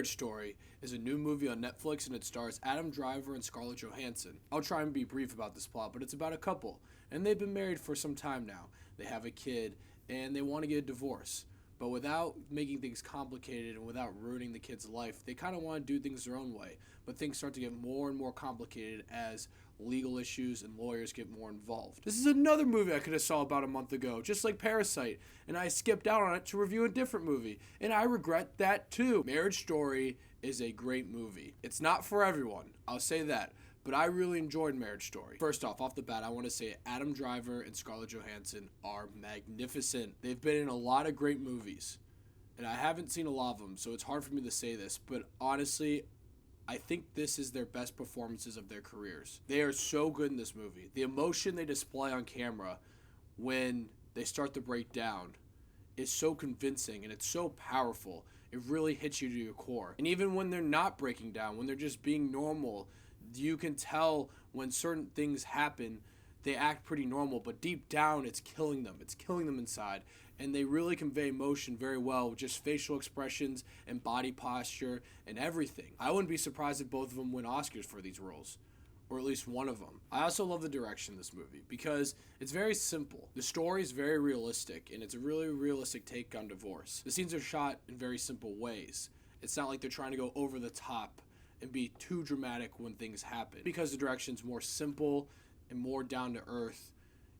Marriage Story is a new movie on Netflix and it stars Adam Driver and Scarlett Johansson. I'll try and be brief about this plot, but it's about a couple, and they've been married for some time now. They have a kid, and they want to get a divorce. But without making things complicated and without ruining the kid's life, they kind of want to do things their own way. But things start to get more and more complicated as legal issues and lawyers get more involved. This is another movie I could have saw about a month ago, just like Parasite, and I skipped out on it to review a different movie, and I regret that too. Marriage Story is a great movie. It's not for everyone, I'll say that, but I really enjoyed Marriage Story. First off the bat, I want to say Adam Driver and Scarlett Johansson are magnificent. They've been in a lot of great movies, and I haven't seen a lot of them, so it's hard for me to say this, but honestly, I think this is their best performances of their careers. They are so good in this movie. The emotion they display on camera when they start to break down is so convincing and it's so powerful. It really hits you to your core. And even when they're not breaking down, when they're just being normal, you can tell when certain things happen, they act pretty normal, but deep down it's killing them. It's killing them inside. And they really convey emotion very well with just facial expressions and body posture and everything. I wouldn't be surprised if both of them win Oscars for these roles, or at least one of them. I also love the direction of this movie because it's very simple. The story is very realistic, and it's a really realistic take on divorce. The scenes are shot in very simple ways. It's not like they're trying to go over the top and be too dramatic when things happen. Because the direction's more simple and more down to earth,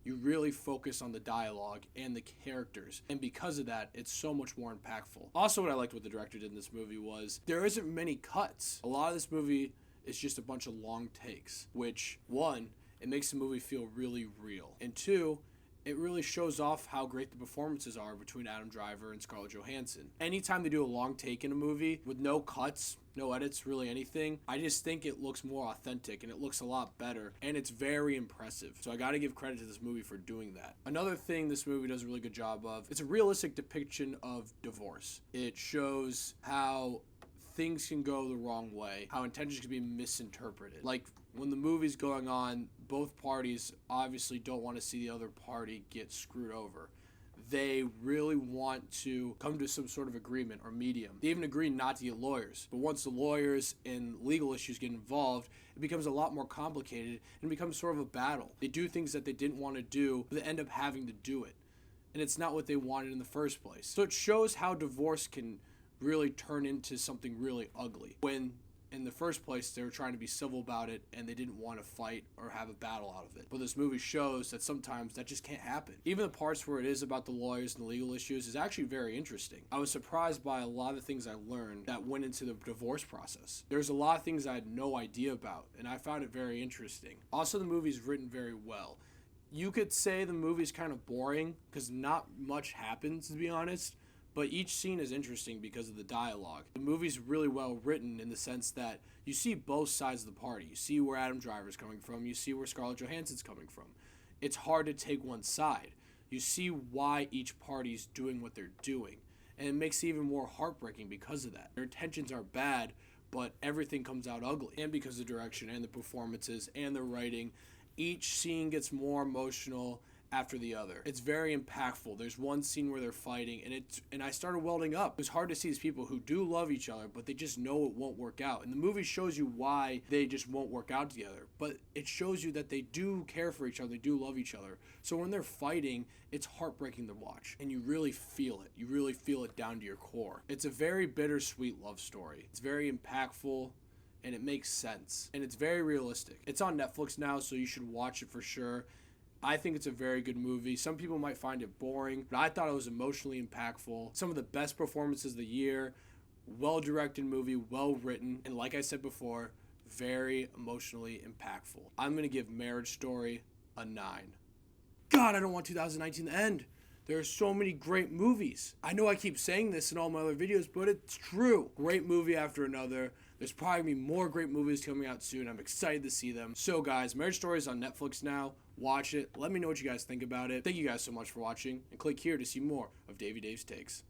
you really focus on the dialogue and the characters. And because of that, it's so much more impactful. Also, what I liked what the director did in this movie was there isn't many cuts. A lot of this movie is just a bunch of long takes, which, one, it makes the movie feel really real. And two, it really shows off how great the performances are between Adam Driver and Scarlett Johansson. Anytime they do a long take in a movie with no cuts, no edits, really anything, I just think it looks more authentic and it looks a lot better and it's very impressive. So I gotta give credit to this movie for doing that. Another thing this movie does a really good job of, it's a realistic depiction of divorce. It shows how things can go the wrong way, how intentions can be misinterpreted. Like when the movie's going on, both parties obviously don't want to see the other party get screwed over. They really want to come to some sort of agreement or medium. They even agree not to get lawyers. But once the lawyers and legal issues get involved, it becomes a lot more complicated and becomes sort of a battle. They do things that they didn't want to do, but they end up having to do it. And it's not what they wanted in the first place. So it shows how divorce can really turn into something really ugly. When in the first place they were trying to be civil about it and they didn't want to fight or have a battle out of it. But this movie shows that sometimes that just can't happen. Even the parts where it is about the lawyers and the legal issues is actually very interesting. I was surprised by a lot of things I learned that went into the divorce process. There's a lot of things I had no idea about and I found it very interesting. Also, the movie's written very well. You could say the movie's kind of boring because not much happens, to be honest. But each scene is interesting because of the dialogue. The movie's really well written in the sense that you see both sides of the party. You see where Adam Driver's coming from. You see where Scarlett Johansson's coming from. It's hard to take one side. You see why each party's doing what they're doing. And it makes it even more heartbreaking because of that. Their intentions are bad, but everything comes out ugly. And because of the direction and the performances and the writing, each scene gets more emotional after the other. It's very impactful. There's one scene where they're fighting and I started welding up. It was hard to see these people who do love each other, but they just know it won't work out. And the movie shows you why they just won't work out together. But it shows you that they do care for each other, they do love each other. So when they're fighting, it's heartbreaking to watch. And you really feel it. You really feel it down to your core. It's a very bittersweet love story. It's very impactful and it makes sense. And it's very realistic. It's on Netflix now, so you should watch it for sure. I think it's a very good movie. Some people might find it boring, but I thought it was emotionally impactful. Some of the best performances of the year, well-directed movie, well-written, and like I said before, very emotionally impactful. I'm going to give Marriage Story a 9. God, I don't want 2019 to end. There are so many great movies. I know I keep saying this in all my other videos, but it's true. Great movie after another. There's probably going to be more great movies coming out soon. I'm excited to see them. So guys, Marriage Story is on Netflix now. Watch it. Let me know what you guys think about it. Thank you guys so much for watching. And click here to see more of Davey Dave's Takes.